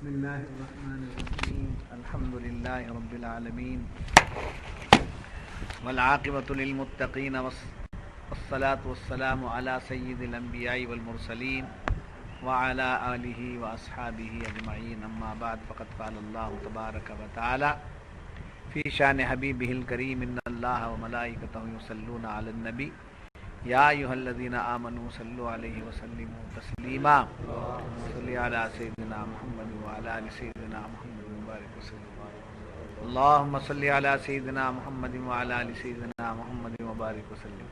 بسم الله الرحمن الرحيم الحمد لله رب العالمين والعاقبة للمتقين والصلاة والسلام على سيد الأنبياء والمرسلين وعلى آله وأصحابه أجمعين أما بعد فقد قال الله تبارك وتعالى في شان حبيبه الكريم إن الله وملائكته يصلون على النبي يا أيها الذين آمنوا صلوا عليه وسلموا تسليما صل على سيدنا محمد وعلى آل سيدنا محمد وبارك وسلم اللهم صل على سيدنا محمد وعلى آل سيدنا محمد وبارك وسلم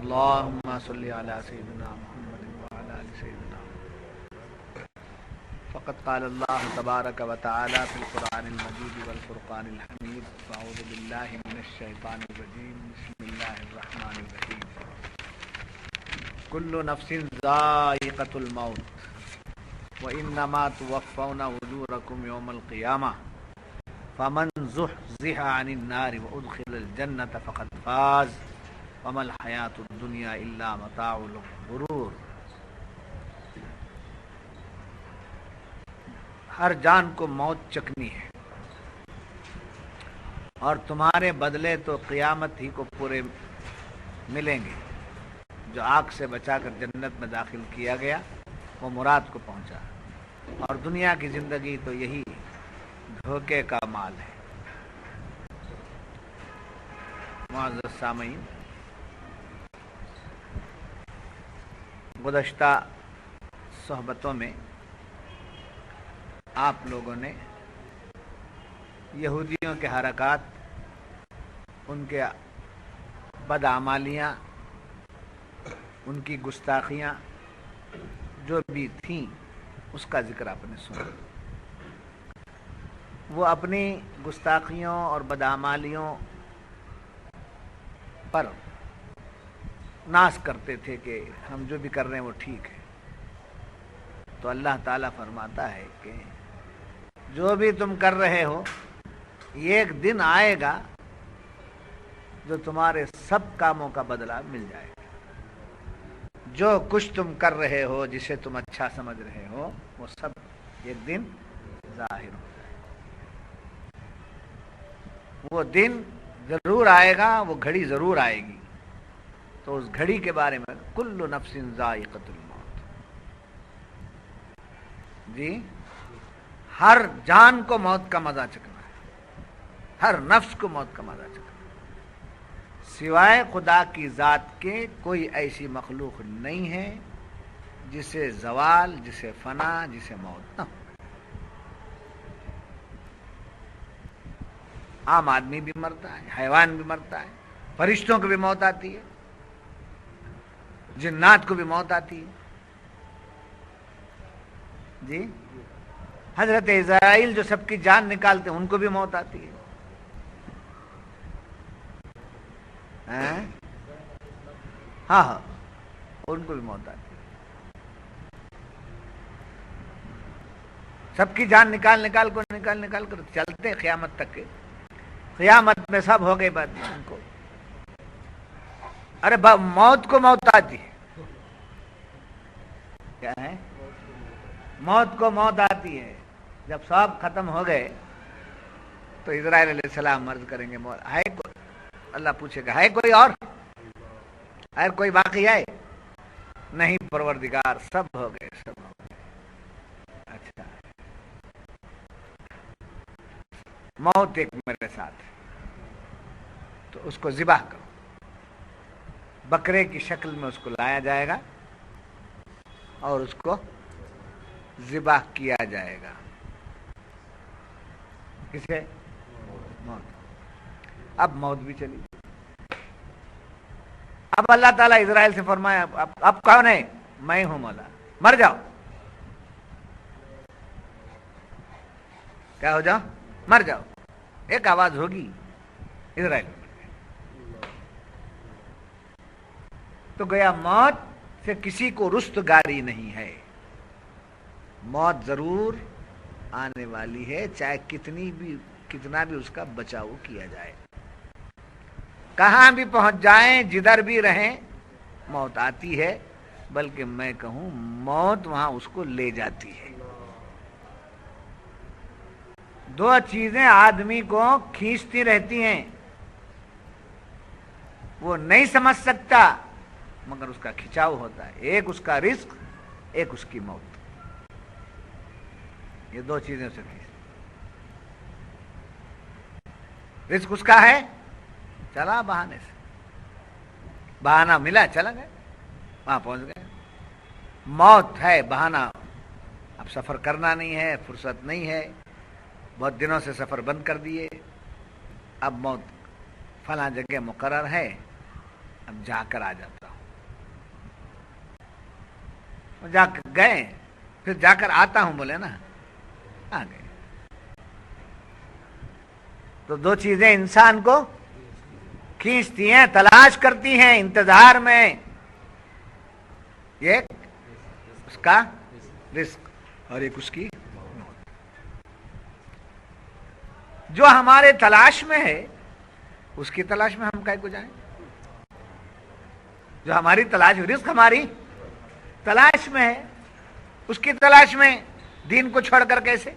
اللهم صل على سيدنا محمد وعلى آل سيدنا فقد قال الله تبارك وتعالى في القرآن المجيد والفرقان الحميد أعوذ بالله من الشيطان الرجيم بسم الله الرحمن الرحيم كل نفس ذائقة الموت وإنما توفون أجوركم يوم القيامة فمن زحزح عن النار وأدخل الجنة فقد فاز وما الحياة الدنيا إلا متاع الغرور. ہر جان کو موت چکنی ہے اور تمہارے بدلے تو قیامت ہی کو پورے ملیں گے. جو آگ سے بچا کر جنت میں داخل کیا گیا وہ مراد کو پہنچا اور دنیا کی زندگی تو یہی دھوکے کا مال ہے. معزز سامعین، گزشتہ صحبتوں میں آپ لوگوں نے یہودیوں کے حرکات، ان کے بدعمالیاں، ان کی گستاخیاں جو بھی تھیں اس کا ذکر آپ نے سنا. وہ اپنی گستاخیوں اور بدعمالیوں پر ناز کرتے تھے کہ ہم جو بھی کر رہے ہیں وہ ٹھیک ہے. تو اللہ تعالیٰ فرماتا ہے کہ جو بھی تم کر رہے ہو ایک دن آئے گا جو تمہارے سب کاموں کا بدلہ مل جائے گا. جو کچھ تم کر رہے ہو، جسے تم اچھا سمجھ رہے ہو، وہ سب ایک دن ظاہر ہو جائے گا. وہ دن ضرور آئے گا، وہ گھڑی ضرور آئے گی. تو اس گھڑی کے بارے میں کل نفس ذائقۃ الموت، جی ہر جان کو موت کا مزہ چکھنا ہے، ہر نفس کو موت کا مزہ چکھنا ہے. سوائے خدا کی ذات کے کوئی ایسی مخلوق نہیں ہے جسے زوال، جسے فنا، جسے موت نہ ہو. عام آدمی بھی مرتا ہے، حیوان بھی مرتا ہے، فرشتوں کو بھی موت آتی ہے، جنات کو بھی موت آتی ہے. جی حضرت اسرائیل جو سب کی جان نکالتے ہیں ان کو بھی موت آتی ہے. ہاں ان کو بھی موت آتی ہے. سب کی جان نکال کر چلتے ہیں قیامت تک کے. قیامت میں سب ہو گئے بعد ان کو ارے موت کو موت آتی ہے. کیا ہے؟ موت کو موت آتی ہے. جب سب ختم ہو گئے تو اسرائیل علیہ السلام عرض کریں گے ہے کوئی؟ اللہ پوچھے گا ہے کوئی اور کوئی باقی ہے؟ نہیں پروردگار، سب ہو گئے، سب ہو گئے. اچھا، موت ایک میرے ساتھ ہے تو اس کو ذبح کرو. بکرے کی شکل میں اس کو لایا جائے گا اور اس کو ذبح کیا جائے گا. کسے؟ موت. اب موت بھی چلی. اب اللہ تعالیٰ اسرائیل سے فرمایا اب کون ہے؟ میں ہوں مولا، مر جاؤ. کیا ہو جاؤ؟ مر جاؤ. ایک آواز ہوگی اسرائیل میں. تو گیا موت سے کسی کو رستگاری نہیں ہے. موت ضرور آنے والی ہے، چاہے کتنا بھی اس کا بچاؤ کیا جائے. کہاں بھی پہنچ جائیں، جدھر بھی رہیں، موت آتی ہے. بلکہ میں کہوں موت وہاں اس کو لے جاتی ہے. دو چیزیں آدمی کو کھینچتی رہتی ہیں، وہ نہیں سمجھ سکتا مگر اس کا کھچاؤ ہوتا ہے، ایک اس کا رزق، ایک اس کی موت، یہ دو چیزیں اسے کھینچتی۔ رزق اس کا ہے، چلا بہانے سے، بہانہ ملا چلا گئے، وہاں پہنچ گئے۔ موت ہے بہانہ، اب سفر کرنا نہیں ہے، فرصت نہیں ہے، بہت دنوں سے سفر بند کر دیے، اب موت فلاں جگہ مقرر ہے، اب جا کر آ جاتا ہوں، جا کر گئے، پھر جا کر آتا ہوں بولے نا، آ گئے۔ تو دو چیزیں انسان کو کھینچتی ہیں، تلاش کرتی ہیں انتظار میں، ایک اس کا رزق اور ایک اس کی موت۔ جو ہمارے تلاش میں ہے اس کی تلاش میں ہم کائیں کو جائیں؟ جو ہماری تلاش، رزق ہماری تلاش میں ہے، اس کی تلاش میں دین کو چھوڑ کر کیسے،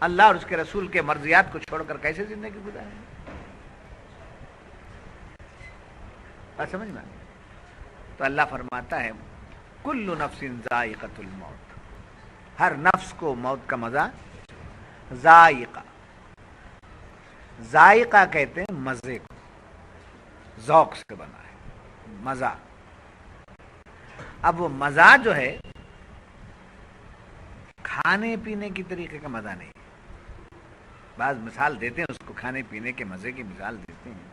اللہ اور اس کے رسول کے مرضیات کو چھوڑ کر کیسے زندگی گزاریں؟ بات سمجھ میں؟ تو اللہ فرماتا ہے کل نفس ذائقۃ الموت، ہر نفس کو موت کا مزہ، ذائقہ، ذائقہ کہتے ہیں مزے کو، ذوق سے بنا ہے مزہ۔ اب وہ مزہ جو ہے کھانے پینے کی طریقے کا مزہ نہیں، بعض مثال دیتے ہیں اس کو، کھانے پینے کے مزے کی مثال دیتے ہیں،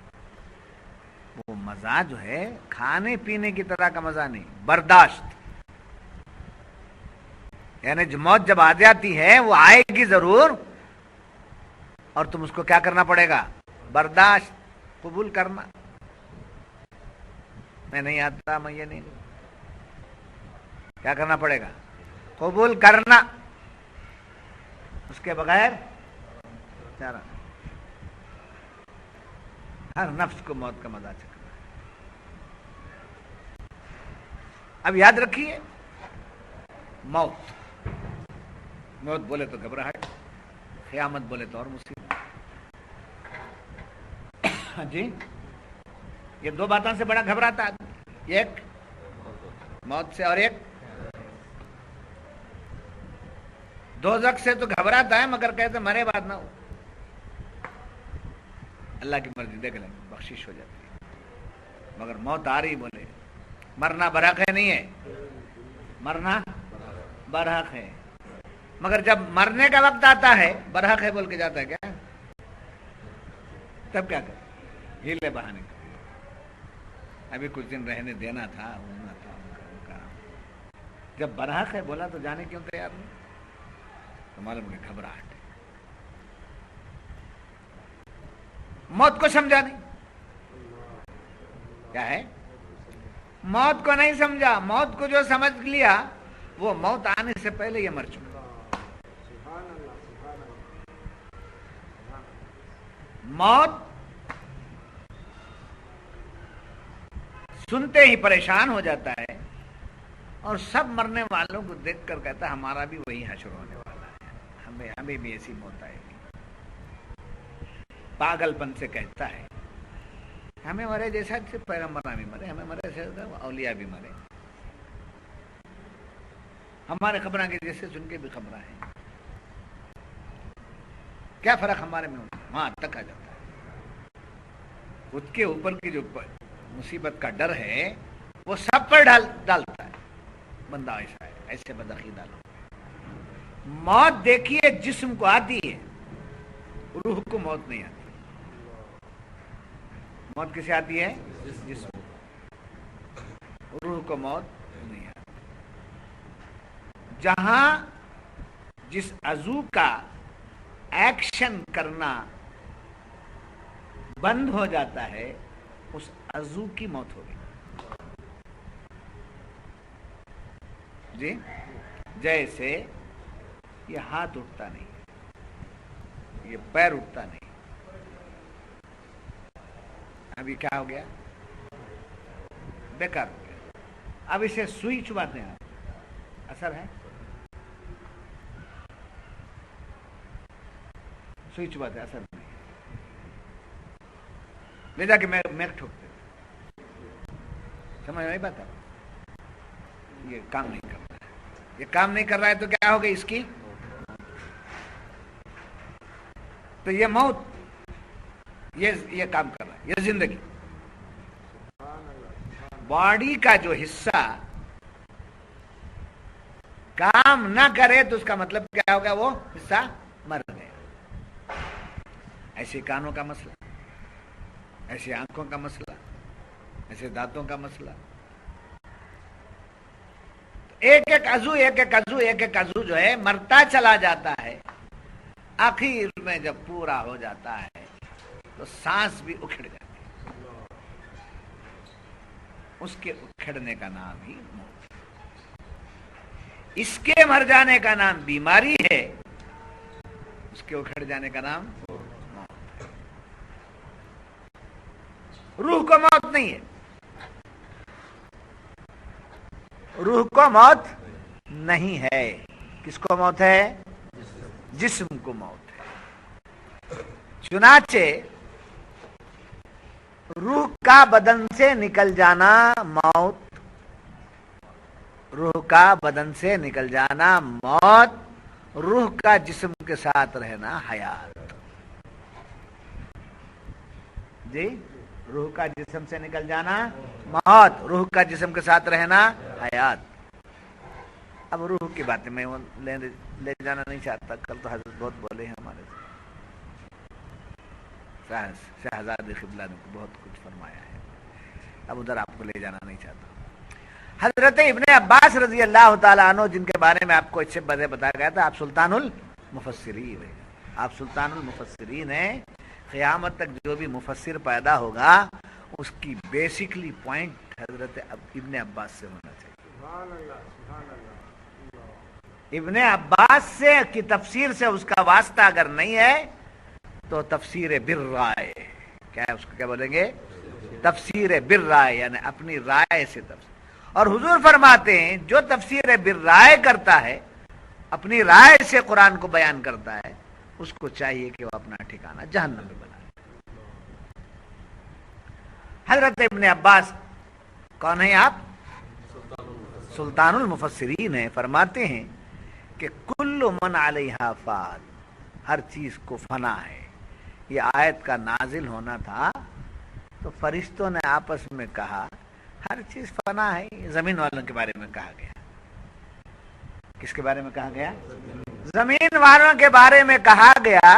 وہ مزہ جو ہے کھانے پینے کی طرح کا مزہ نہیں، برداشت، یعنی جو موت جب آ جاتی ہے وہ آئے گی ضرور، اور تم اس کو کیا کرنا پڑے گا؟ برداشت، قبول کرنا۔ میں نہیں آتا، میں یہ نہیں، کیا کرنا پڑے گا؟ قبول کرنا، اس کے بغیر چارہ۔ ہر نفس کو موت کا مزہ چکھنا ہے۔ اب یاد رکھیے، موت، موت بولے تو گھبراہٹ، قیامت بولے تو اور مصیبت۔ جی، یہ دو باتوں سے بڑا گھبراتا آدمی، ایک موت سے اور ایک دوزخ سے تو گھبراتا ہے، مگر کہتے مرے بعد نہ ہو، اللہ کی مرضی دیکھ لیں بخشش ہو جاتی ہے، مگر موت آ رہی بولے مرنا برحق ہے، نہیں ہے، مرنا برحق ہے، مگر جب مرنے کا وقت آتا ہے برحق ہے بول کے جاتا ہے کیا؟ تب کیا کرے؟ ہیلے بہانے کا، ابھی کچھ دن رہنے دینا تھا، ہونا تھا ان کا، جب برحق ہے بولا تو جانے کیوں تیار نہیں؟ تو معلوم کہ گھبراہٹ ہے، موت کو سمجھا نہیں، کیا ہے؟ موت کو نہیں سمجھا، موت کو جو سمجھ لیا وہ موت آنے سے پہلے یہ مر چکا۔ موت سنتے ہی پریشان ہو جاتا ہے، اور سب مرنے والوں کو دیکھ کر کہتا ہے ہمارا بھی وہی حشر ہونے والا ہے، ہمیں بھی ایسی موت آئے گی، پاگل پن سے کہتا ہے ہمیں مرے جیسا پیغمبر بھی مرے، ہمیں مرے جیسا اولیاء بھی مرے، ہمارے خبراں کے جیسے سن کے بھی خبراں ہیں، کیا فرق ہمارے میں ہوتا ہے؟ وہاں تک آ جاتا ہے، خود کے اوپر کی جو مصیبت کا ڈر ہے وہ سب پر ڈالتا ہے، بندہ ایسا ہے، ایسے بدعقیدہ لوگ۔ موت دیکھیے جسم کو آتی ہے، روح کو موت نہیں آتی۔ موت کسے آتی ہے؟ جسم، روح کو موت نہیں آتی۔ جہاں جس عضو کا ایکشن کرنا بند ہو جاتا ہے اس عضو کی موت ہوگی۔ جی، جیسے یہ ہاتھ اٹھتا نہیں، یہ پیر اٹھتا نہیں، ابھی کیا ہو گیا؟ بیکار ہو گیا۔ اب اسے سوئی چباتے ہیں، اثر ہے؟ سوئی چباتے اثر نہیں، لے جا کے میں ٹھوکتے، سمجھ نہیں پاتا، یہ کام نہیں کر رہا ہے، یہ کام نہیں کر رہا ہے تو کیا ہوگا اس کی؟ تو یہ موت، یہ کام کر رہا ہے، یہ زندگی۔ باڈی کا جو حصہ کام نہ کرے تو اس کا مطلب کیا ہوگا؟ وہ حصہ مر گیا۔ ایسے کانوں کا مسئلہ، ایسے آنکھوں کا مسئلہ، ایسے دانتوں کا مسئلہ، ایک ایک عضو جو ہے مرتا چلا جاتا ہے، آخر میں جب پورا ہو جاتا ہے تو سانس بھی اکھڑ جاتی ہے، اس کے اکھڑنے کا نام ہی موت، اس کے مر جانے کا نام بیماری ہے، اس کے اکھڑ جانے کا نام موت ہے۔ روح کو موت نہیں ہے، روح کو موت نہیں ہے، کس کو موت ہے؟ جسم کو موت ہے۔ چنانچہ روح کا بدن سے نکل جانا موت، روح کا بدن سے نکل جانا موت، روح کا جسم کے ساتھ رہنا حیات۔ جی، روح کا جسم سے نکل جانا موت، روح کا جسم کے ساتھ رہنا حیات۔ اب روح کی باتیں میں لے جانا نہیں چاہتا، کل تو حضرت بہت بولے ہیں ہمارے شہزاد قبلہ نے بہت کچھ فرمایا ہے، اب ادھر آپ کو لے جانا نہیں چاہتا۔ حضرت ابن عباس رضی اللہ تعالیٰ عنہ، جن کے بارے میں آپ کو اس سے پہلے بتایا گیا تھا، آپ سلطان المفسرین ہیں، آپ سلطان المفسرین ہیں۔ قیامت تک جو بھی مفسر پیدا ہوگا اس کی بیسکلی پوائنٹ حضرت ابن عباس سے ہونا چاہیے۔ ابن عباس سے کی تفسیر سے اس کا واسطہ اگر نہیں ہے تو تفسیر بالرائے، کیا ہے اس کو کیا بولیں گے؟ تفسیر بالرائے، یعنی اپنی رائے سے تفسیر۔ اور حضور فرماتے ہیں جو تفسیر بالرائے کرتا ہے، اپنی رائے سے قرآن کو بیان کرتا ہے، اس کو چاہیے کہ وہ اپنا ٹھکانہ جہنم میں بنائے۔ حضرت ابن عباس کون ہیں آپ؟ سلطان المفسرین ہیں، فرماتے ہیں کہ کل من علیہا فان، ہر چیز کو فنا ہے۔ یہ آیت کا نازل ہونا تھا تو فرشتوں نے آپس میں کہا ہر چیز فنا ہے، زمین والوں کے بارے میں کہا گیا۔ کس کے بارے میں کہا گیا؟ زمین والوں کے بارے میں کہا گیا۔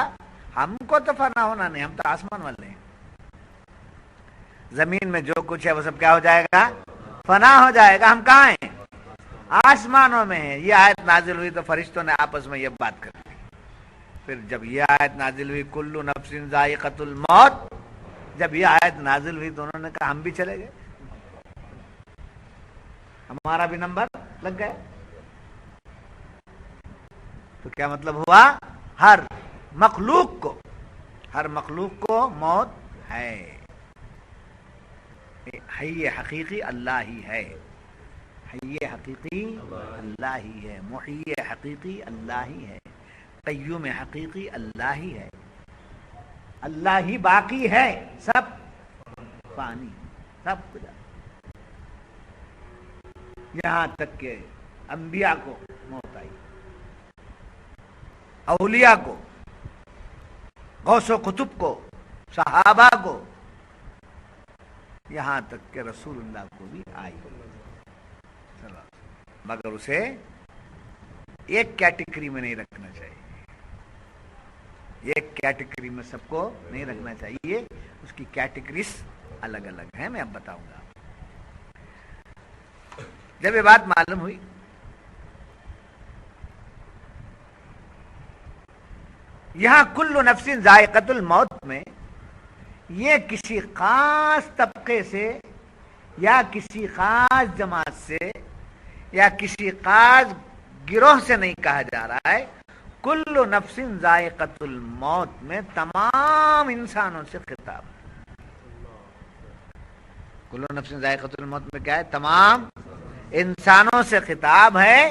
ہم کو تو فنا ہونا نہیں، ہم تو آسمان والے ہیں، زمین میں جو کچھ ہے وہ سب کیا ہو جائے گا؟ فنا ہو جائے گا۔ ہم کہاں ہیں؟ آسمانوں میں ہیں۔ یہ آیت نازل ہوئی تو فرشتوں نے آپس میں یہ بات کر دی۔ پھر جب یہ آیت نازل ہوئی کل نفس ذائقۃ الموت، جب یہ آیت نازل ہوئی تو انہوں نے کہا ہم بھی چلے گئے، ہمارا بھی نمبر لگ گیا۔ تو کیا مطلب ہوا؟ ہر مخلوق کو موت ہے، حی حقیقی اللہ ہی ہے، حی حقیقی اللہ ہی ہے، محی حقیقی اللہ ہی ہے، قیوم حقیقی اللہ ہی ہے، اللہ ہی باقی ہے، سب فانی، سب کچھ۔ یہاں تک کہ انبیاء کو موت آئی، اولیاء کو، غوث و قطب کو، صحابہ کو، یہاں تک کہ رسول اللہ کو بھی آئی، مگر اسے ایک کیٹیگری میں نہیں رکھنا چاہیے، ایک کیٹیگری میں سب کو نہیں رکھنا چاہیے، اس کی کیٹیگریز الگ الگ ہیں، میں اب بتاؤں گا۔ جب یہ بات معلوم ہوئی یہاں کل نفس ذائقۃ الموت میں یہ کسی خاص طبقے سے یا کسی خاص جماعت سے یا کسی خاص گروہ سے نہیں کہا جا رہا ہے، کل نفس ذائقۃ الموت میں تمام انسانوں سے خطاب ہے۔ کل نفس ذائقۃ الموت میں کیا ہے؟ تمام انسانوں سے خطاب ہے۔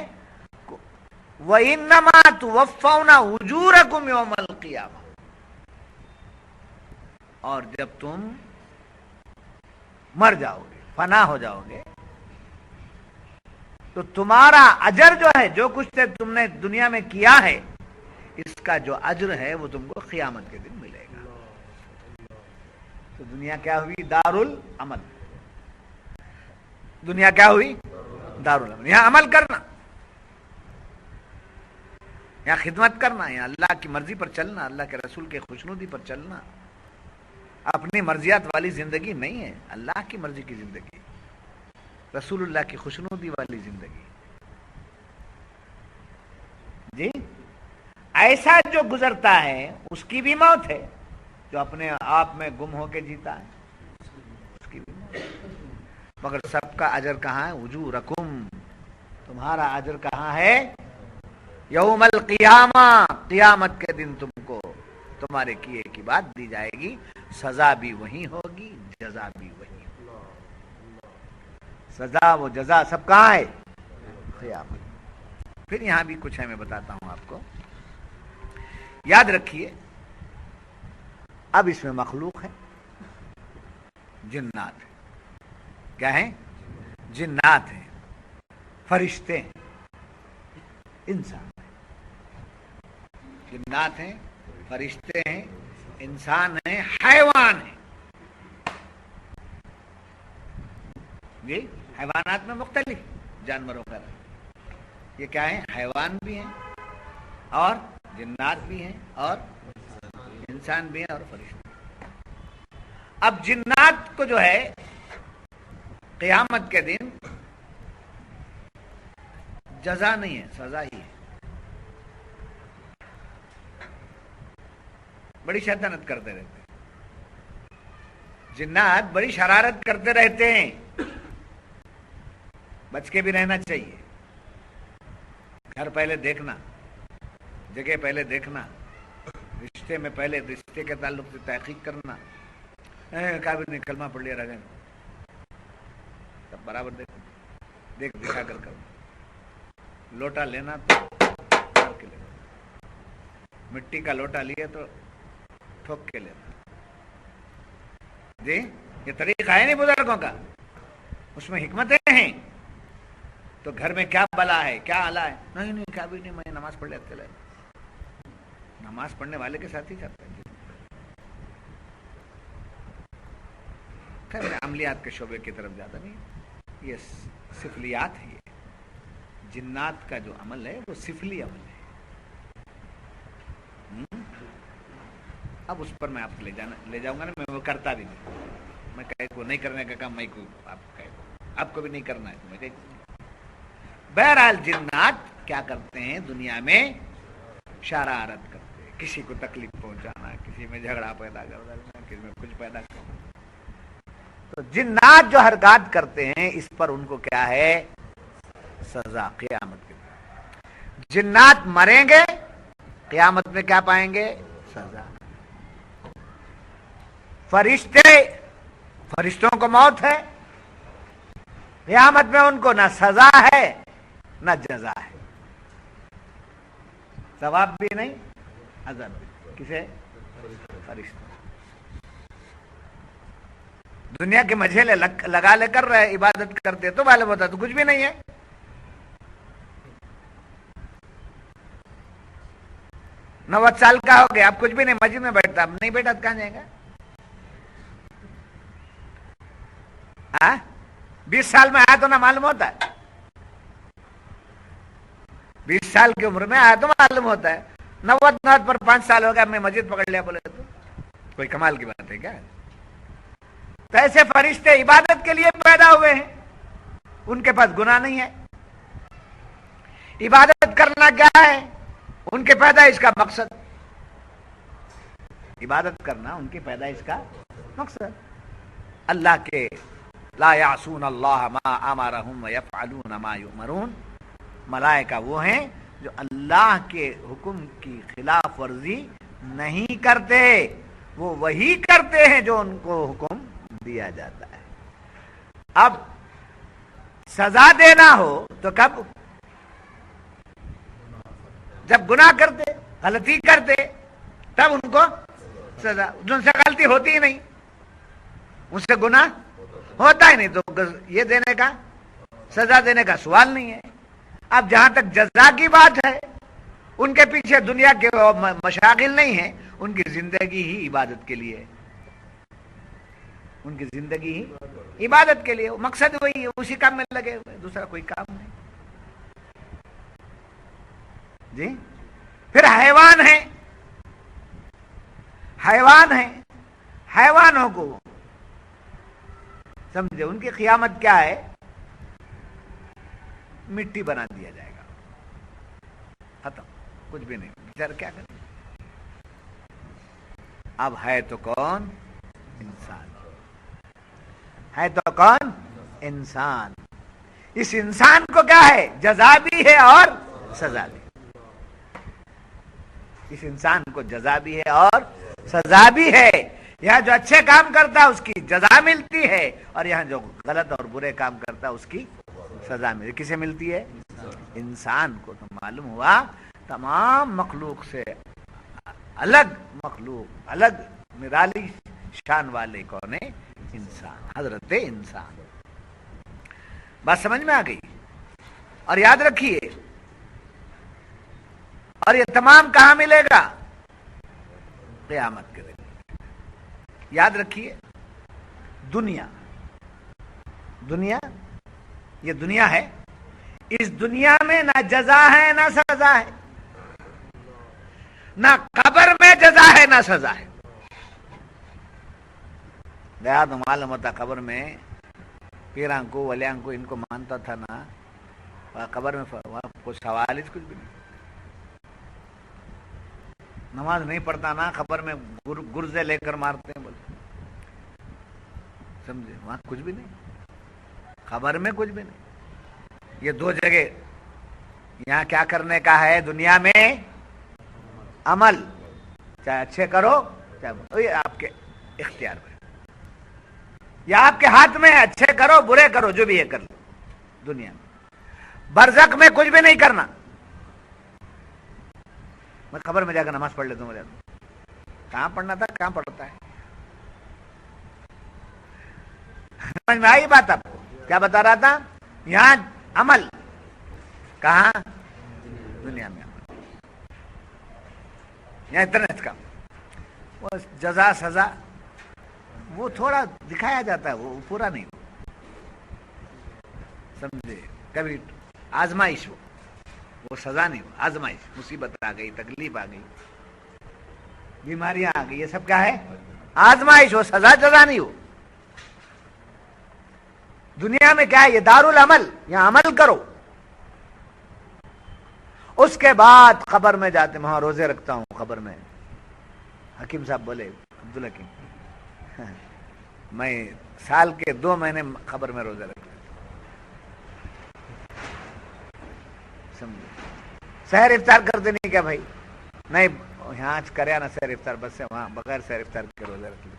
وَإِنَّمَا تُوَفَّوْنَ أُجُورَكُمْ يَوْمَ الْقِيَامَةِ، اور جب تم مر جاؤ گے، فنا ہو جاؤ گے، تو تمہارا اجر جو ہے، جو کچھ تم نے دنیا میں کیا ہے، اس کا جو اجر ہے وہ تم کو قیامت کے دن ملے گا۔ تو دنیا کیا ہوئی؟ دار العمل۔ دنیا کیا ہوئی؟ دار العمل۔ یہاں عمل کرنا، یہاں خدمت کرنا، یہاں اللہ کی مرضی پر چلنا، اللہ کے رسول کے خوشنودی پر چلنا۔ اپنی مرضیات والی زندگی نہیں ہے، اللہ کی مرضی کی زندگی، رسول اللہ کی خوشنودی والی زندگی۔ جی، ایسا جو گزرتا ہے اس کی بھی موت ہے، جو اپنے آپ میں گم ہو کے جیتا ہے اس کی بھی موت ہے۔ مگر سب کا اجر کہاں ہے؟ اجورکم، تمہارا اجر کہاں ہے؟ یوم القیامہ، قیامت کے دن تم کو تمہارے کیے کی بات دی جائے گی، سزا بھی وہی ہوگی، جزا بھی وہی ہوگی۔ سزا و جزا سب کہاں ہے؟ قیامت۔ پھر یہاں بھی کچھ ہے، میں بتاتا ہوں آپ کو، یاد رکھیے۔ اب اس میں مخلوق ہے، جنات ہیں۔ کیا ہیں؟ جنات ہیں، فرشتے ہیں، انسان ہیں۔ جنات ہیں، فرشتے ہیں، انسان ہیں، حیوان ہیں۔ جی، حیوانات میں مختلف جانوروں کا، یہ کیا ہیں؟ حیوان بھی ہیں، اور جنات بھی ہیں، اور انسان بھی ہیں، اور فرشتے۔ اب جنات کو جو ہے قیامت کے دن جزا نہیں ہے، سزا ہی ہے۔ بڑی شیطنت کرتے رہتے ہیں جنات، بڑی شرارت کرتے رہتے ہیں، بچ کے بھی رہنا چاہیے۔ گھر پہلے دیکھنا، جگہ پہلے دیکھنا، رشتے میں پہلے رشتے کے تعلق سے تحقیق کرنا۔ کابل نے کلمہ پڑھ لیا، رہ گئے سب برابر دیکھ دکھا کر کرنا۔ لوٹا لینا تو ٹھوک کے لینا، مٹی کا لوٹا لیے تو ٹھوک کے لینا۔ جی، یہ طریقہ ہے نہیں بزرگوں کا، اس میں حکمتیں ہیں۔ تو گھر میں کیا بلا ہے، کیا آلہ ہے؟ نہیں کابل نہیں، میں نماز پڑھ لیتے لے، نماز پڑھنے والے کے ساتھ ہی چلتا ہے۔ خیر، میں عملیات کے شعبے کی طرف زیادہ نہیں، یہ سفلیات ہے۔ یہ جنات کا جو عمل ہے وہ سفلی عمل ہے۔ اب اس پر میں آپ کو لے جاؤں گا نا، میں وہ کرتا بھی نہیں، میں کہے کو نہیں کرنے کا کام میں کو آپ کو بھی نہیں کرنا ہے، تو میں کہے۔ بہرحال جنات کیا کرتے ہیں دنیا میں؟ شرارت کرتے ہیں، کسی کو تکلیف پہنچانا، کسی میں جھگڑا پیدا کر دینا، کسی میں کچھ پیدا کرنا۔ تو جنات جو حرکات کرتے ہیں اس پر ان کو کیا ہے؟ سزا، قیامت کے دن۔ جنات مریں گے، قیامت میں کیا پائیں گے؟ سزا۔ فرشتوں کو موت ہے، قیامت میں ان کو نہ سزا ہے نہ جزا ہے، ثواب بھی نہیں، عذاب بھی نہیں۔ کسے؟ فرشتوں۔ دنیا کے مجھے لگا لے کر رہے عبادت کرتے تو معلوم ہوتا تو کچھ بھی نہیں ہے۔ نوے سال کا ہو گیا، اب کچھ بھی نہیں، مسجد میں بیٹھتا، اب نہیں بیٹھا تو کہاں جائے گا؟ 20 سال میں آیا تو نہ معلوم ہوتا ہے، 20 سال کی عمر میں آیا تو معلوم ہوتا ہے، 90 پر 5 سال ہو گیا، میں مسجد پکڑ لیا بولے تو کوئی کمال کی بات ہے کیا؟ تو ایسے فرشتے عبادت کے لیے پیدا ہوئے ہیں، ان کے پاس گناہ نہیں ہے۔ عبادت کرنا کیا ہے؟ ان کے پیدائش کا مقصد، عبادت کرنا ان کی پیدائش کا مقصد۔ اللہ کے لا یعصون اللہ ما امرہم ویفعلون ما یؤمرون، ملائکہ وہ ہیں جو اللہ کے حکم کی خلاف ورزی نہیں کرتے، وہ وہی کرتے ہیں جو ان کو حکم دیا جاتا ہے۔ اب سزا دینا ہو تو کب؟ جب گناہ کرتے، غلطی کرتے، تب ان کو سزا۔ جن سے غلطی غلطی ہوتی ہی نہیں، اس سے گناہ ہوتا ہی نہیں، تو یہ دینے کا، سزا دینے کا سوال نہیں ہے۔ اب جہاں تک جزا کی بات ہے، ان کے پیچھے دنیا کے مشاغل نہیں ہیں، ان کی زندگی ہی عبادت کے لیے، ان کی زندگی ہی عبادت کے لیے، مقصد وہی ہے، اسی کام میں لگے ہوئے، دوسرا کوئی کام نہیں جی۔ پھر حیوان ہیں، حیوان ہیں، حیوانوں کو سمجھے، ان کی قیامت کیا ہے؟ مٹی بنا دیا جائے گا، ختم، کچھ بھی نہیں، بیچارہ کیا کرے۔ اب ہے تو کون؟ انسان ہے، تو کون؟ انسان۔ اس انسان کو کیا ہے؟ جزا بھی ہے اور سزا بھی۔ اس انسان کو جزا بھی ہے اور سزا بھی ہے، یہاں جو اچھے کام کرتا ہے اس کی جزا ملتی ہے، اور یہاں جو غلط اور برے کام کرتا ہے اس کی سزا ملتی ہے۔ کسے ملتی ہے؟ انسان کو۔ تو معلوم ہوا تمام مخلوق سے الگ مخلوق، الگ نرالی شان والے کون ہے؟ انسان، حضرت انسان۔ بات سمجھ میں آ گئی؟ اور یاد رکھیے، اور یہ تمام کہاں ملے گا؟ قیامت کے دن۔ یاد رکھیے، دنیا، دنیا، یہ دنیا ہے، اس دنیا میں نہ جزا ہے نہ سزا ہے، نہ قبر میں جزا ہے نہ سزا ہے۔ گیا تو معلوم ہوتا قبر میں پیران کو، ولیان کو، ان کو مانتا تھا نا، قبر میں وہاں کچھ سوال ہی کچھ بھی نہیں، نماز نہیں پڑھتا نا، قبر میں گرزے لے کر مارتے ہیں بولے، سمجھے، وہاں کچھ بھی نہیں، قبر میں کچھ بھی نہیں۔ یہ دو جگہ، یہاں کیا کرنے کا ہے؟ دنیا میں عمل، چاہے اچھے کرو چاہے آپ کے اختیار میں، یا آپ کے ہاتھ میں ہے، اچھے کرو برے کرو، جو بھی ہے کر لو دنیا میں۔ برزخ میں کچھ بھی نہیں کرنا۔ میں قبر میں جا کر نماز پڑھ لیتا ہوں، کہاں پڑھنا تھا، کہاں پڑھتا ہے؟ سمجھ میں آئی بات؟ آپ کو کیا بتا رہا تھا؟ یہاں عمل، کہاں؟ دنیا میں عمل، یہاں اتنا کا وہ جزا سزا وہ تھوڑا دکھایا جاتا ہے، وہ پورا نہیں، سمجھے، کبھی آزمائش ہو، وہ سزا نہیں ہو، آزمائش، مصیبت آ گئی، تکلیف آ گئی، بیماریاں آ گئی، یہ سب کیا ہے؟ آزمائش ہو، سزا جزا نہیں ہو۔ دنیا میں کیا ہے؟ یہ دارالعمل، یہاں عمل کرو، اس کے بعد قبر میں جاتے، وہاں روزے رکھتا ہوں قبر میں۔ حکیم صاحب بولے، عبدالحکیم، میں سال کے 2 مہینے قبر میں روزے رکھتا ہوں، سمجھے، سحر افطار کر دینے کیا بھائی؟ نہیں، یہاں کریا نا سحر افطار، بس سے وہاں بغیر سحر افطار کے روزے رکھ لے۔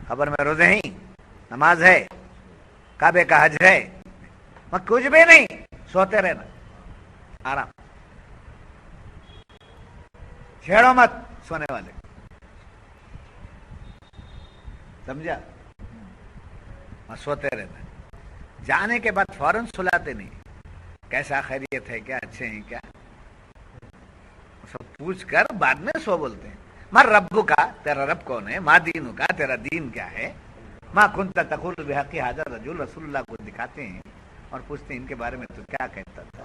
قبر میں روزے ہیں، نماز ہے، کعبے کا حج ہے، وہاں کچھ بھی نہیں، سوتے رہنا، آرام، چھیڑو مت سونے والے، سمجھا؟ وہاں سوتے رہنا، جانے کے بعد فوراً سلاتے نہیں، کیسا خیریت ہے، کیا اچھے ہیں کیا، سب پوچھ کر بعد میں سو بولتے ہیں۔ مر ربو کا، تیرا رب کون ہے؟ ماں دینو کا، تیرا دین کیا ہے؟ ماں کنت تقول بحق حاضر رجل، رسول اللہ کو دکھاتے ہیں اور پوچھتے ہیں ان کے بارے میں تو کیا کہتا تھا؟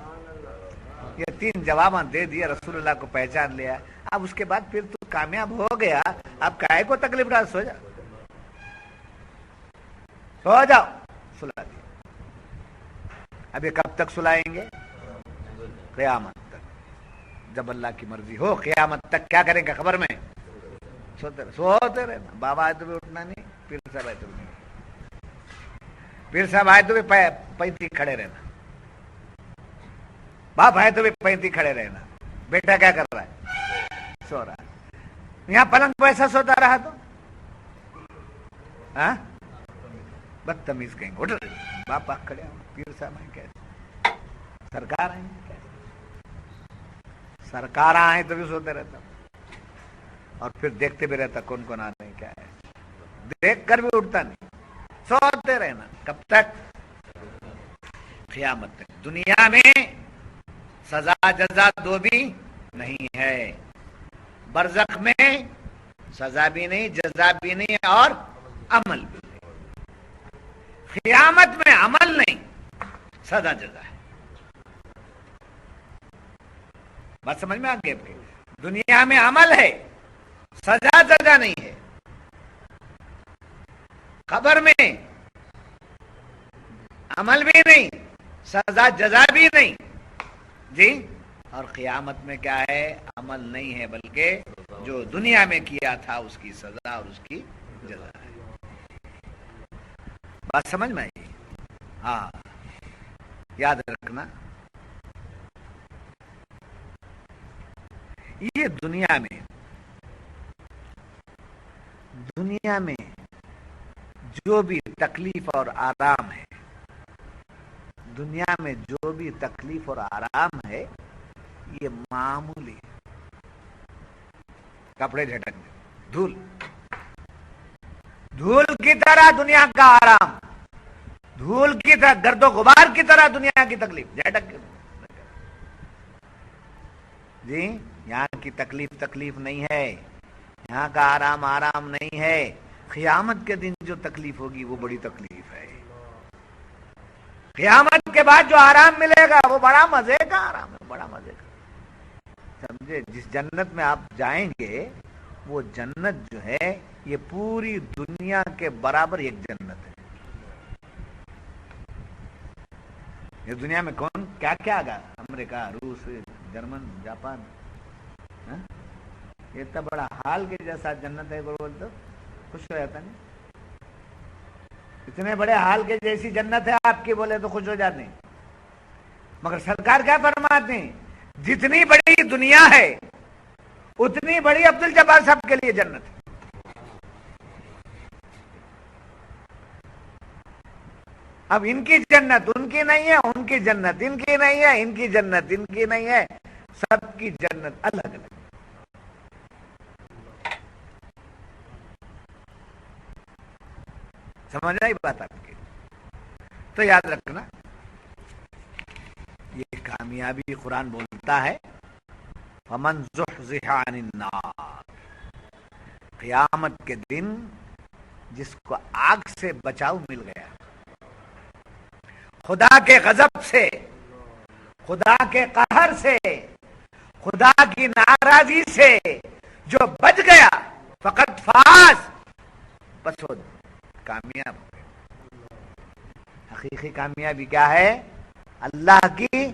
یہ 3 جواباں دے دیا، رسول اللہ کو پہچان لیا، اب اس کے بعد پھر تو کامیاب ہو گیا، اب کائے کو تکلیف رہا، سو جا، سو جاؤ، سلا دیا۔ اب یہ کب تک سلائیں گے؟ قیامت تک، جب اللہ کی مرضی ہو، قیامت تک کیا کریں گے؟ خبر میں سوتے رہنا، بابا آئے تو بھی اٹھنا نہیں، پیر صاحب آئے تو بھی نہیں، پیر صاحب آئے تو بھی 35 کھڑے رہنا، باپ آئے تو بھی 35 کھڑے رہنا، بیٹا کیا کر رہا ہے؟ سو رہا ہے، یہاں پلنگ پہ ایسا سوتا رہا تو بدتمیز کہیں گے، اٹھ، باپ کھڑے، پیر صاحب آئے کیسے، سرکار آئیں کیسے، سرکار آئے تو بھی سوتے رہتا، اور پھر دیکھتے بھی رہتا کون کون آ رہے ہیں، کیا ہے، دیکھ کر بھی اٹھتا نہیں، سوتے رہنا کب تک؟ قیامت تک۔ دنیا میں سزا جزا دو بھی نہیں ہے، برزخ میں سزا بھی نہیں، جزا بھی نہیں، اور عمل بھی نہیں۔ قیامت میں عمل نہیں، سزا جزا ہے۔ بات سمجھ میں آ گئی آپ کی؟ دنیا میں عمل ہے، سزا جزا نہیں ہے۔ قبر میں عمل بھی نہیں، سزا جزا بھی نہیں جی، اور قیامت میں کیا ہے؟ عمل نہیں ہے، بلکہ جو دنیا میں کیا تھا اس کی سزا اور اس کی جزا ہے۔ بات سمجھ میں آئی؟ ہاں، یاد رکھنا یہ دنیا میں جو بھی تکلیف اور آرام ہے، دنیا میں جو بھی تکلیف اور آرام ہے یہ معمولی ہے۔ کپڑے جھٹکنے، دھول کی طرح دنیا کا آرام، دھول کی طرح، گرد و غبار کی طرح دنیا کی تکلیف جھٹک جی۔ یہاں کی تکلیف نہیں ہے، یہاں کا آرام نہیں ہے۔ قیامت کے دن جو تکلیف ہوگی وہ بڑی تکلیف ہے۔ قیامت کے بعد جو آرام ملے گا وہ بڑا مزے کا آرام ہے، بڑا مزے کا، سمجھے؟ جس جنت میں آپ جائیں گے وہ جنت جو ہے یہ پوری دنیا کے برابر ایک جنت ہے۔ یہ دنیا میں کون کیا کیا گا؟ امریکہ، روس، جرمن، جاپان، یہ اتنا بڑا حال کے جیسا جنت ہے، بول تو خوش ہو جاتا نہیں؟ اتنے بڑے حال کے جیسی جنت ہے آپ کی، بولے تو خوش ہو جاتے ہیں۔ مگر سرکار کیا فرماتے ہیں؟ جتنی بڑی دنیا ہے اتنی بڑی عبد الجبار صاحب کے لیے جنت ہے۔ اب ان کی جنت ان کی نہیں ہے، ان کی جنت ان کی نہیں ہے، ان کی جنت ان کی نہیں ہے، سب کی جنت الگ الگ۔ سمجھ آئی بات آپ کی؟ تو یاد رکھنا یہ کامیابی قرآن بولتا ہے فمن زحزح عن النار، قیامت کے دن جس کو آگ سے بچاؤ مل گیا، خدا کے غضب سے، خدا کے قہر سے، خدا کی ناراضی سے جو بچ گیا، فقط فاز، بس وہ کامیاب ہو گیا۔ حقیقی کامیابی کیا ہے؟ اللہ کی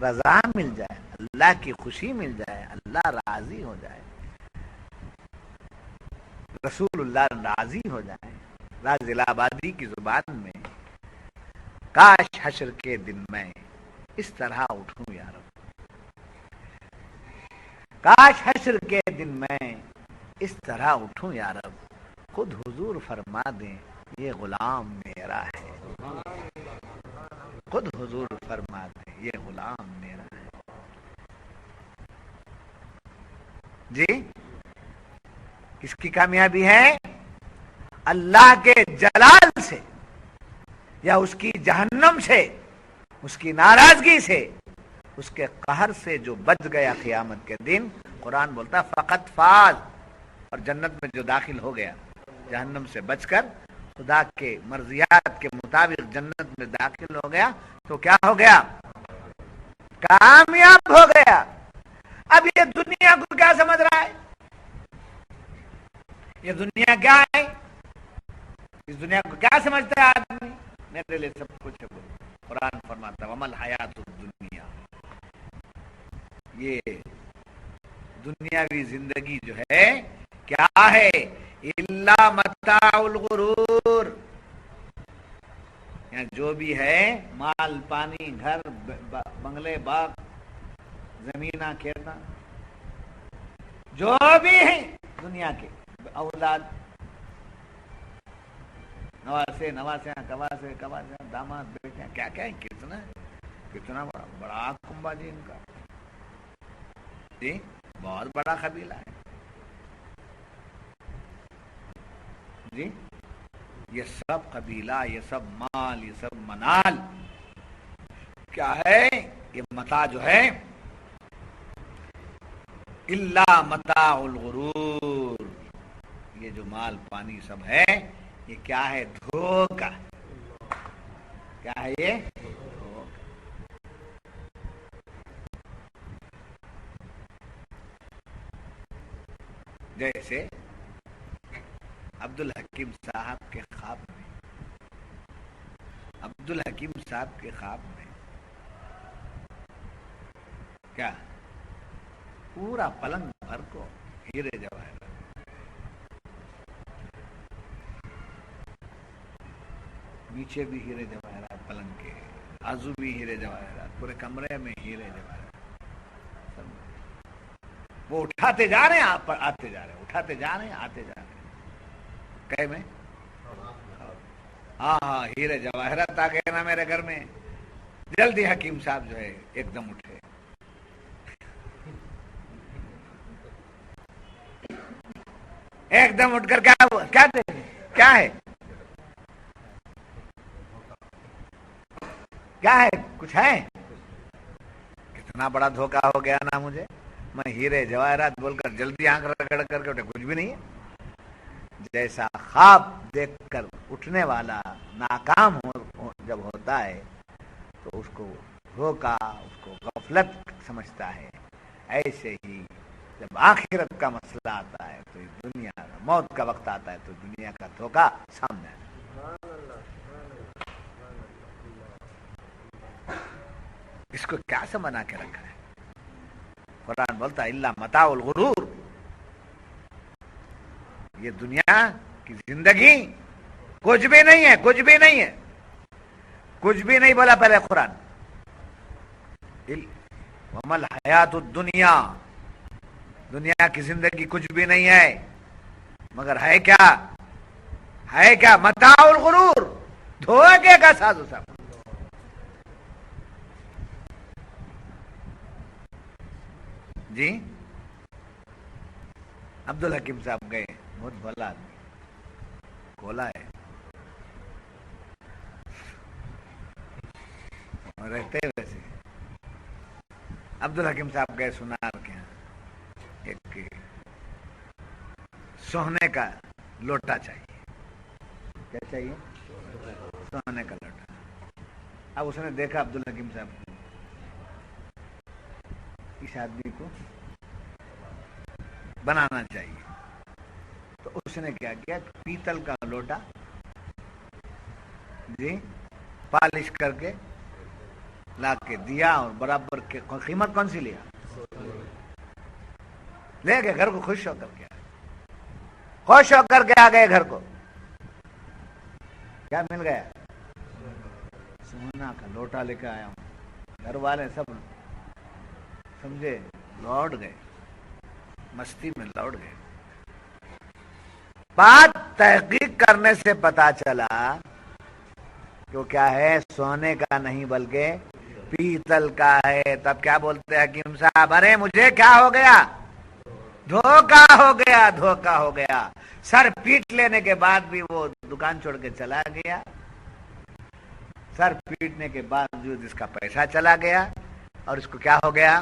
رضا مل جائے، اللہ کی خوشی مل جائے، اللہ راضی ہو جائے، رسول اللہ راضی ہو جائے۔ راز الہبادی کی زبان میں، کاش حشر کے دن میں اس طرح اٹھوں یا رب، کاش حشر کے دن میں اس طرح اٹھوں یا رب، خود حضور فرما دیں یہ غلام میرا ہے، خود حضور فرما دیں یہ غلام میرا ہے جی۔ کس کی کامیابی ہے؟ اللہ کے جلال سے یا اس کی جہنم سے، اس کی ناراضگی سے، اس کے قہر سے جو بچ گیا قیامت کے دن، قرآن بولتا فقط فاز، اور جنت میں جو داخل ہو گیا، جہنم سے بچ کر خدا کے مرضیات کے مطابق جنت میں داخل ہو گیا تو کیا ہو گیا؟ کامیاب ہو گیا۔ اب یہ دنیا کو کیا سمجھ رہا ہے؟ یہ دنیا کیا ہے؟ اس دنیا کو کیا سمجھتا ہے آدمی؟ میرے لیے سب کچھ ہے۔ قرآن فرماتا ومل حیات الدنیا، یہ دنیاوی زندگی جو ہے کیا ہے؟ الا متاع الغرور، یہاں جو بھی ہے مال، پانی، گھر، بنگلے، باغ، زمینہ، کھیتاں، جو بھی ہے دنیا کے، اولاد، نواسے، داماد، بیٹیاں، کیا کیا ہے، کتنا بڑا کنبہ جی ان کا جی، بہت بڑا قبیلہ ہے جی یہ سب قبیلہ، یہ سب مال، یہ سب منال کیا ہے؟ یہ متاع جو ہے الا متاع الغرور، یہ جو مال پانی سب ہے یہ کیا ہے؟ دھوکہ۔ کیا ہے یہ؟ جیسے عبدالحکیم صاحب کے خواب میں، عبدالحکیم صاحب کے خواب میں کیا پورا پلنگ بھر کو ہیرے جواہرات، نیچے بھی ہیرے جواہرات پلنگ کے، آزو بھی ہیرے جواہرات، پورے کمرے میں ہیرے جواہرات سب۔ وہ اٹھاتے جا رہے ہیں، آپ پر آتے جا رہے ہیں، اٹھاتے جا رہے ہیں، آتے جا رہے ہیں۔ کہے میں ہاں ہاں ہیرے جواہرات آ گئے نا میرے گھر میں۔ جلدی حکیم صاحب جو ہے ایک دم اٹھے، ایک دم اٹھ کر کیا کیا ہے؟ کیا ہے؟ کچھ ہے؟ کتنا بڑا دھوکہ ہو گیا نا مجھے، میں ہیرے جواہرات بول کر جلدی آنکھ رگڑ کر کے اٹھے، کچھ بھی نہیں ہے۔ جیسا خواب دیکھ کر اٹھنے والا ناکام جب ہوتا ہے تو اس کو دھوکہ، اس کو غفلت سمجھتا ہے، ایسے ہی جب آخرت کا مسئلہ آتا ہے تو دنیا کا موت کا وقت آتا ہے تو دنیا کا دھوکہ سامنے آتا ہے۔ اس کو کیا سے بنا کے رکھا ہے؟ قرآن بولتا ہے الا متاع الغرور، یہ دنیا کی زندگی کچھ بھی نہیں ہے، کچھ بھی نہیں ہے، کچھ بھی نہیں بولا پہلے قرآن، وما الحیات الدنیا، دنیا کی زندگی کچھ بھی نہیں ہے، مگر ہے کیا؟ ہے کیا؟ متاع الغرور، دھوکے کا ساز و سامان۔ جی عبدالحکیم صاحب گئے، بہت بھلا آدمی، کھولا ہے اور رہتے ویسے۔ عبدالحکیم صاحب گئے سنار کے یہاں، ایک سونے کا لوٹا چاہیے۔ کیا چاہیے؟ سونے کا لوٹا۔ اب اس نے دیکھا عبدالحکیم صاحب کو، اس آدمی کو بنانا چاہیے، تو اس نے کیا کیا؟ پیتل کا لوٹا جی پالش کر کے لا کے دیا، اور برابر کے قیمت کون سی لیا؟ لے کے گھر کو خوش ہو کر کے خوش ہو کر کے آ گئے گھر کو۔ کیا مل گیا؟ سونا کا لوٹا لے کے آیا ہوں۔ گھر والے سب سمجھے، لوٹ گئے، مستی میں لوٹ گئے۔ بات تحقیق کرنے سے پتا چلا کہ وہ کیا ہے؟ سونے کا نہیں بلکہ پیتل کا ہے۔ تب کیا بولتے ہیں حکیم صاحب؟ ارے مجھے کیا ہو گیا؟ دھوکہ ہو گیا، دھوکہ ہو گیا۔ سر پیٹ لینے کے بعد بھی وہ دکان چھوڑ کے چلا گیا، سر پیٹنے کے باوجود اس کا پیسہ چلا گیا، اور اس کو کیا ہو گیا؟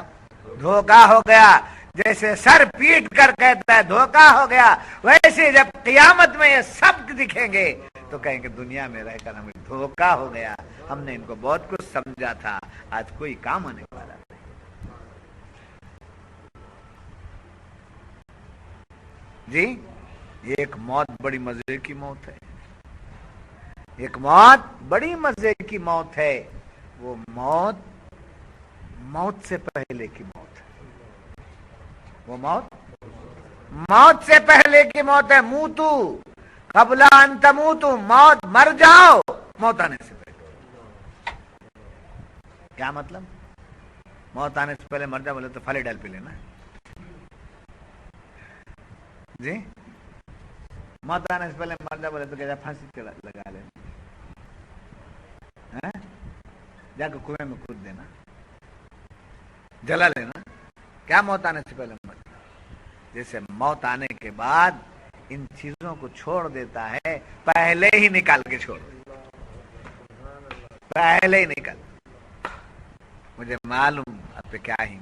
دھوکہ ہو گیا۔ جیسے سر پیٹ کر کہتا ہے دھوکہ ہو گیا، ویسے جب قیامت میں یہ سب دکھیں گے تو کہیں گے دنیا میں رہ کر ہمیں دھوکہ ہو گیا، ہم نے ان کو بہت کچھ سمجھا تھا، آج کوئی کام آنے والا نہیں۔ جی یہ ایک موت بڑی مزے کی موت ہے، ایک موت بڑی مزے کی موت ہے۔ وہ موت موت سے پہلے کی موت ہے، وہ موت سے پہلے کی موت ہے۔ موتو قبل ان تموتو، موت مر جاؤ موت آنے سے پہلے۔ کیا مطلب؟ موت آنے سے پہلے مر جاؤ بولے تو پھلی ڈال پی لینا جی، موت آنے سے پہلے مر جاؤ بولے تو کیا پھانسی لگا لینا، جا کے کنویں میں کود دینا، جلا لینا۔ کیا موت آنے سے پہلے مر جاؤ؟ جیسے موت آنے کے بعد ان چیزوں کو چھوڑ دیتا ہے پہلے ہی نکال کے چھوڑ، پہلے ہی نکال. مجھے معلوم اب پہ کیا ہی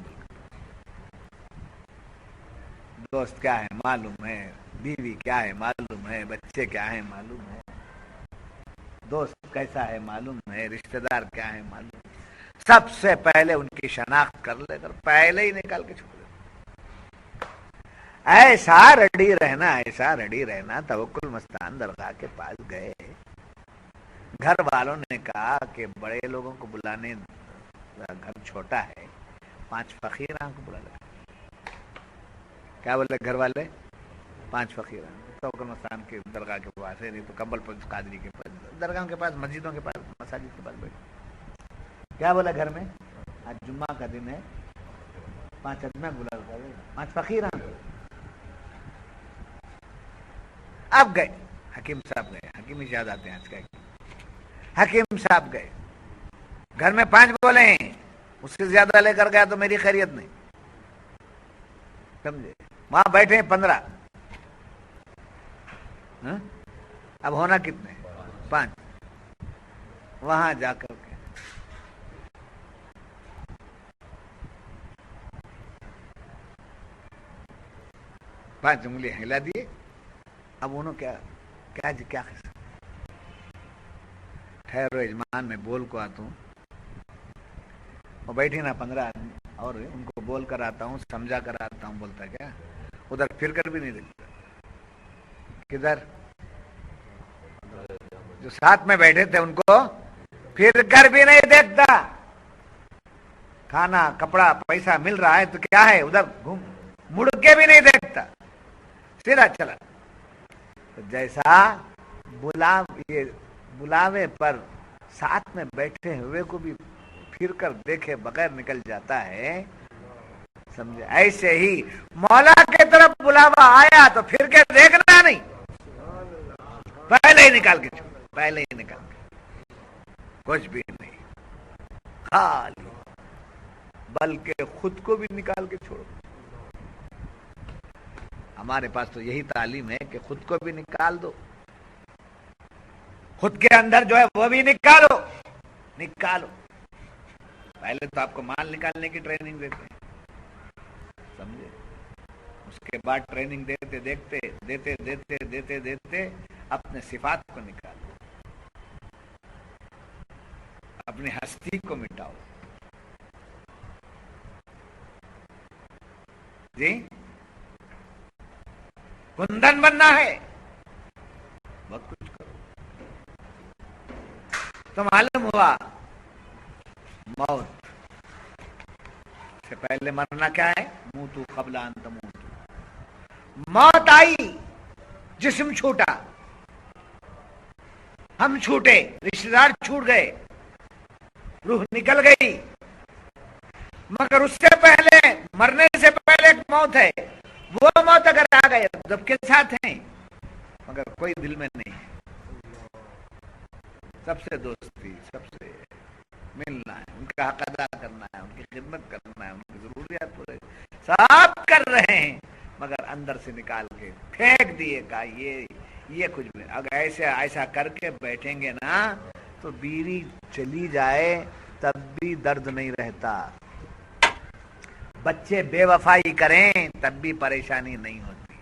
دوست کیا ہے معلوم ہے، بیوی کیا ہے معلوم ہے، بچے کیا ہے معلوم ہے، دوست کیسا ہے معلوم ہے، رشتہ دار کیا ہے معلوم ہے. سب سے پہلے ان کی شناخت کر لے کر پہلے ہی نکال کے چھوڑ دے. ایسا ریڈی رہنا. توکل مستان درگاہ کے پاس گئے، گھر والوں نے کہا کہ بڑے لوگوں کو بلانے، گھر چھوٹا ہے، 5 فقیراں کو بلا لے. کیا بولے گھر والے؟ 5 فقیراں. توکل مستان کے درگاہ کے پاس ہے، نہیں تو کمبل پر قادری کے پاس، درگاہوں کے پاس، مسجدوں کے پاس، مساجد کے پاس بیٹھے. کیا بولا گھر میں؟ آج جمعہ کا دن ہے، 5 آدمی بلا لے، 5 فقیراں. اب گئے حکیم صاحب گئے، حکیم ہی یاد آتے ہیں آج کا. حکیم صاحب گئے، گھر میں 5 بولے ہیں، اس سے زیادہ لے کر گیا تو میری خیریت نہیں. سمجھے؟ وہاں بیٹھے ہیں 15. اب ہونا کتنے؟ 5. وہاں جا کر کے پانچ انگلیاں ہلا دیے. اب انہوں کیا قصہ؟ ٹھہرو اجمان میں بول کو آتا ہوں. وہ بیٹھی نا 15 آدمی، اور ان کو بول کر آتا ہوں، سمجھا کر آتا ہوں. بولتا کیا؟ ادھر پھر کر بھی نہیں دیکھتا. کدھر؟ جو ساتھ میں بیٹھے تھے ان کو پھر کر بھی نہیں دیکھتا. کھانا، کپڑا، پیسہ مل رہا ہے تو کیا ہے، ادھر گھوم مڑ کے بھی نہیں دیکھتا، سیدھا چلا. جیسا بلاوے پر ساتھ میں بیٹھے ہوئے کو بھی پھر کر دیکھے بغیر نکل جاتا ہے، سمجھے؟ ایسے ہی مولا کی طرف بلاوا آیا تو پھر کے دیکھنا نہیں، پہلے ہی نکال کے چھوڑ، پہلے ہی نکال کے، کچھ بھی نہیں خالی، بلکہ خود کو بھی نکال کے چھوڑو. ہمارے پاس تو یہی تعلیم ہے کہ خود کو بھی نکال دو، خود کے اندر جو ہے وہ بھی نکالو. پہلے تو آپ کو مال نکالنے کی ٹریننگ دیتے ہیں، سمجھے؟ اس کے بعد ٹریننگ دیتے اپنے صفات کو نکالو، اپنی ہستی کو مٹاؤ. جی کندن بننا ہے، بہت کچھ کرو. تو معلوم ہوا موت سے پہلے مرنا کیا ہے؟ موتو قبل ان تموتو. موت آئی، جسم چھوٹا، ہم چھوٹے، رشتے دار چھوٹ گئے، روح نکل گئی. مگر اس سے پہلے، مرنے سے پہلے ایک موت ہے. وہ موت اگر آ گئے جب کے ساتھ ہیں، مگر کوئی دل میں نہیں ہے. سب سے دوستی، سب سے ملنا ہے، ان کا حق ادا کرنا ہے، ان کی خدمت کرنا ہے، ان کی ضروریات پورے سب کر رہے ہیں، مگر اندر سے نکال کے پھینک دیے گا. یہ کچھ بھی. اگر ایسا کر کے بیٹھیں گے نا تو بیوی چلی جائے تب بھی درد نہیں رہتا، بچے بے وفائی کریں تب بھی پریشانی نہیں ہوتی،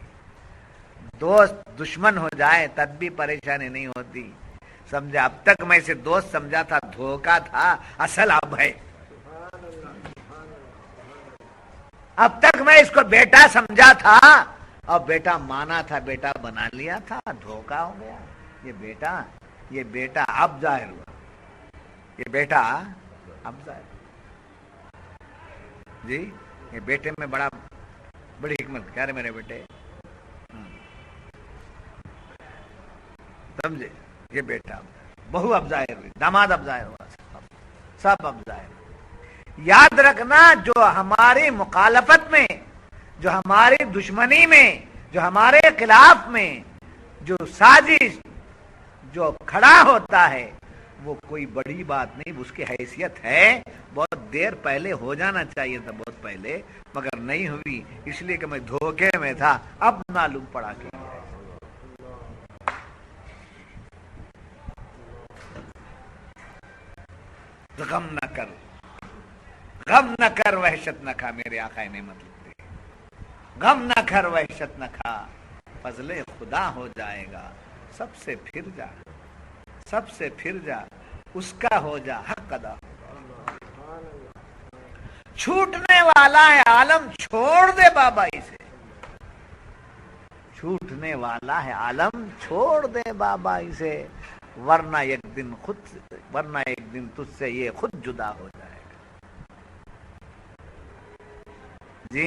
دوست دشمن ہو جائے تب بھی پریشانی نہیں ہوتی. سمجھا؟ اب تک میں اسے دوست سمجھا تھا، دھوکا تھا، اصل اب ہے. اب تک میں اس کو بیٹا سمجھا تھا اور بیٹا مانا تھا، بیٹا بنا لیا تھا، دھوکا ہو گیا. یہ بیٹا اب ظاہر ہوا، یہ بیٹا اب ظاہر ہوا. جی یہ بیٹے میں بڑی حکمت. کیا رہے میرے بیٹے؟ سمجھے؟ یہ بیٹا بہو اب ظاہر ہوئی، داماد اب ظاہر ہوا، سب اب ظاہر ہوا. یاد رکھنا، جو ہماری مخالفت میں، جو ہماری دشمنی میں، جو ہمارے خلاف میں جو سازش جو کھڑا ہوتا ہے وہ کوئی بڑی بات نہیں، اس کی حیثیت ہے. بہت دیر پہلے ہو جانا چاہیے تھا، بہت پہلے، مگر نہیں ہوئی، اس لیے کہ میں دھوکے میں تھا. اب معلوم پڑا کہ غم نہ کر، غم نہ کر وحشت نہ کھا، میرے آقا نے مطلب دے، غم نہ کر وحشت نہ کھا، فضل خدا ہو جائے گا، سب سے پھر جا، سب سے پھر جا، اس کا ہو جا حق ادا، چھوٹنے والا ہے عالم چھوڑ دے بابائی سے، چھوٹنے والا ہے عالم چھوڑ دے بابائی سے، ورنہ ایک دن تجھ سے یہ خود جدا ہو جائے گا۔ جی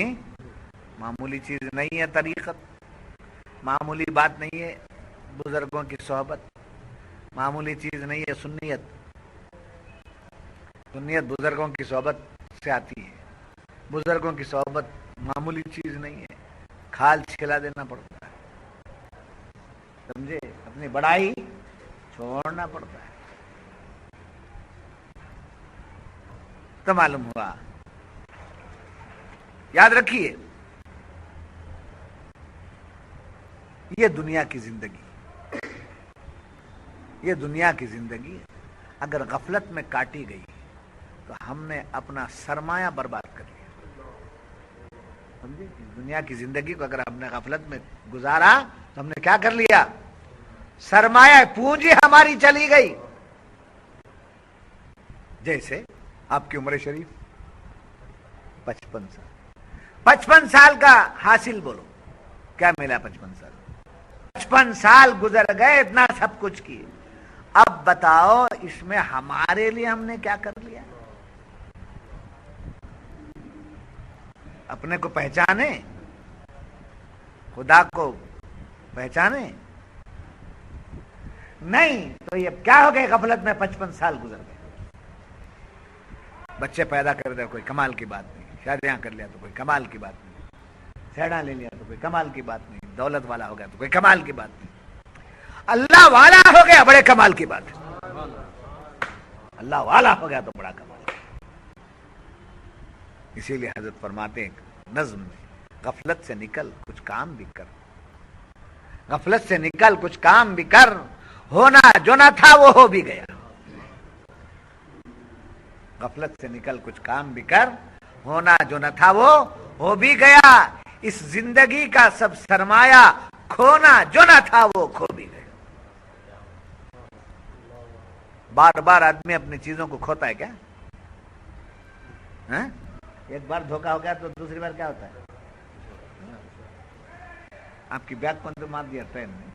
معمولی چیز نہیں ہے طریقت، معمولی بات نہیں ہے بزرگوں کی صحبت، معمولی چیز نہیں ہے سنیت، سنیت بزرگوں کی صحبت سے آتی ہے، بزرگوں کی صحبت معمولی چیز نہیں ہے، کھال چھلا دینا پڑتا ہے، سمجھے، اپنی بڑائی چھوڑنا پڑتا ہے۔ تو معلوم ہوا، یاد رکھیے یہ دنیا کی زندگی، یہ دنیا کی زندگی اگر غفلت میں کاٹی گئی تو ہم نے اپنا سرمایہ برباد کر لیا، سمجھے، دنیا کی زندگی کو اگر ہم نے غفلت میں گزارا تو ہم نے کیا کر لیا، سرمایہ پونجی ہماری چلی گئی۔ جیسے آپ کی عمر شریف 55 سال، 55 سال کا حاصل بولو کیا ملا، 55 سال، 55 سال گزر گئے، اتنا سب کچھ کیے، اب بتاؤ اس میں ہمارے لیے ہم نے کیا کر لیا؟ اپنے کو پہچانے، خدا کو پہچانے نہیں تو یہ کیا ہو گئے، غفلت میں 55 سال گزر گئے، بچے پیدا کر دیا کوئی کمال کی بات نہیں، شادیاں کر لیا تو کوئی کمال کی بات نہیں، سیڑا لے لیا تو کوئی کمال کی بات نہیں، دولت والا ہو گیا تو کوئی کمال کی بات نہیں، اللہ والا ہو گیا بڑے کمال کی بات ہے، اللہ والا ہو گیا تو بڑا کمال ہے۔ اسی لیے حضرت فرماتے ہیں نظم میں، غفلت سے نکل کچھ کام بھی کر، غفلت سے نکل کچھ کام بھی کر، ہونا جو نہ تھا وہ ہو بھی گیا، غفلت سے نکل کچھ کام بھی کر، ہونا جو نہ تھا وہ ہو بھی گیا، اس زندگی کا سب سرمایہ کھونا جو نہ تھا وہ کھو بھی گیا۔ بار بار آدمی اپنی چیزوں کو کھوتا ہے کیا؟ ایک بار دھوکا ہو گیا تو دوسری بار کیا ہوتا ہے؟ آپ کی بیگ کون تو مار دیا ٹرین میں،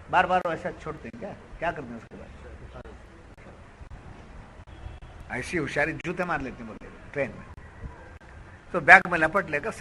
بار بار ایسا چھوڑتے ہیں کیا کرتے ہیں اس کے بعد؟ ایسی ہوشیاری جوتے مار لیتے ہیں بولتے ٹرین میں، تو بیگ میں لپٹ لے کر